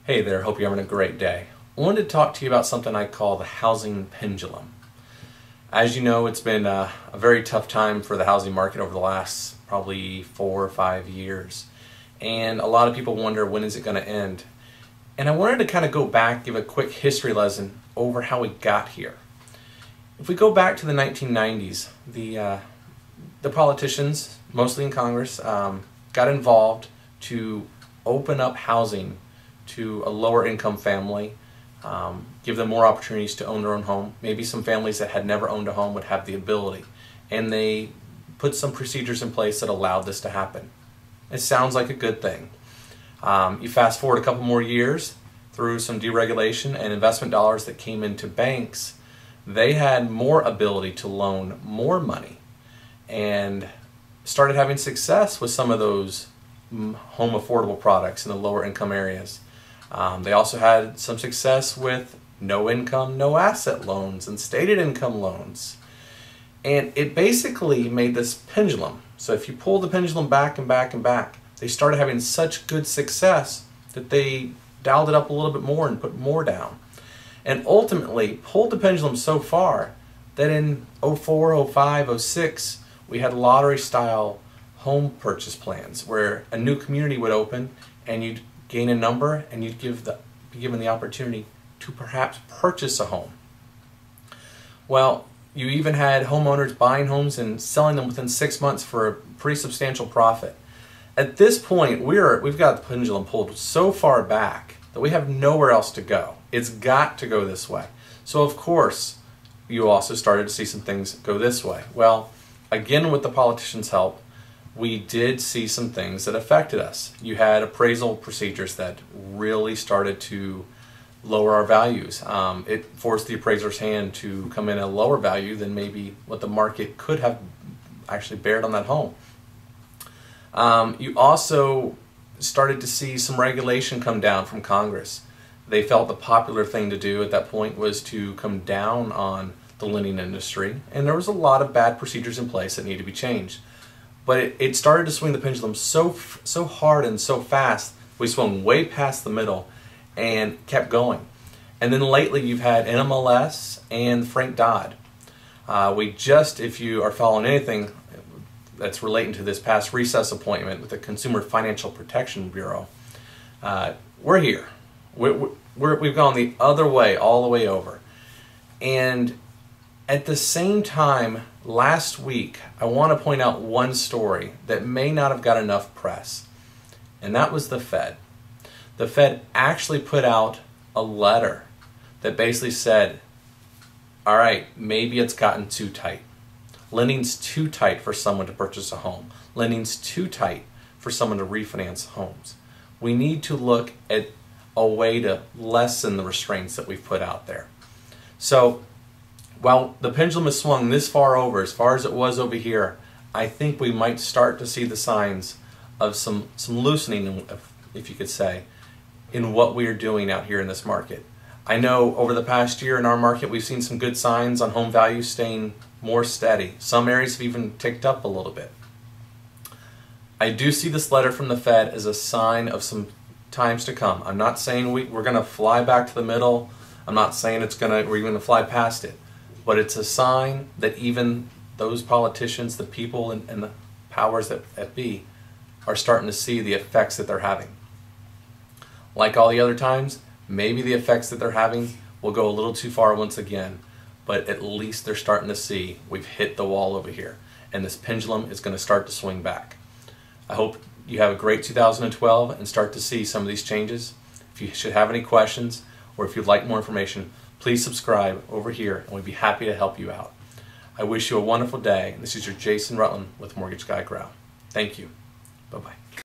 Hey there, hope you're having a great day. I wanted to talk to you about something I call the housing pendulum. As you know, it's been a very tough time for the housing market over the last probably 4 or 5 years. And a lot of people wonder, when is it going to end? And I wanted to kind of go back, give a quick history lesson over how we got here. If we go back to the 1990s, the politicians, mostly in Congress, got involved to open up housing to a lower income family, give them more opportunities to own their own home. Maybe some families that had never owned a home would have the ability. And they put some procedures in place that allowed this to happen. It sounds like a good thing. You fast forward a couple more years through some deregulation and investment dollars that came into banks, they had more ability to loan more money and started having success with some of those home affordable products in the lower income areas. They also had some success with no income, no asset loans and stated income loans. And it basically made this pendulum. So if you pull the pendulum back and back and back, they started having such good success that they dialed it up a little bit more and put more down. And ultimately pulled the pendulum so far that in 04, 05, 06, we had lottery style home purchase plans where a new community would open and you'd gain a number and you'd be given the opportunity to perhaps purchase a home. Well, you even had homeowners buying homes and selling them within 6 months for a pretty substantial profit. At this point, we've got the pendulum pulled so far back that we have nowhere else to go. It's got to go this way. So of course, you also started to see some things go this way. Well, again, with the politicians' help, we did see some things that affected us. You had appraisal procedures that really started to lower our values. It forced the appraiser's hand to come in at a lower value than maybe what the market could have actually bared on that home. You also started to see some regulation come down from Congress. They felt the popular thing to do at that point was to come down on the lending industry, and there was a lot of bad procedures in place that needed to be changed. But it started to swing the pendulum so hard and so fast, we swung way past the middle and kept going. And then lately you've had NMLS and Frank Dodd. If you are following anything that's relating to this past recess appointment with the Consumer Financial Protection Bureau, we're here. We've gone the other way, all the way over. And at the same time, last week, I want to point out one story that may not have got enough press, and that was the Fed. The Fed actually put out a letter that basically said, all right, maybe it's gotten too tight. Lending's too tight for someone to purchase a home. Lending's too tight for someone to refinance homes. We need to look at a way to lessen the restraints that we've put out there. So while the pendulum has swung this far over, as far as it was over here, I think we might start to see the signs of some loosening, if you could say, in what we are doing out here in this market. I know over the past year in our market we've seen some good signs on home values staying more steady. Some areas have even ticked up a little bit. I do see this letter from the Fed as a sign of some times to come. I'm not saying we're going to fly back to the middle. I'm not saying we're going to fly past it. But it's a sign that even those politicians, the people and the powers that be, are starting to see the effects that they're having. Like all the other times, maybe the effects that they're having will go a little too far once again, but at least they're starting to see we've hit the wall over here, and this pendulum is going to start to swing back. I hope you have a great 2012 and start to see some of these changes. If you should have any questions or if you'd like more information, please subscribe over here and we'd be happy to help you out. I wish you a wonderful day. This is your Jason Rutland with Mortgage Guy Grow. Thank you. Bye-bye.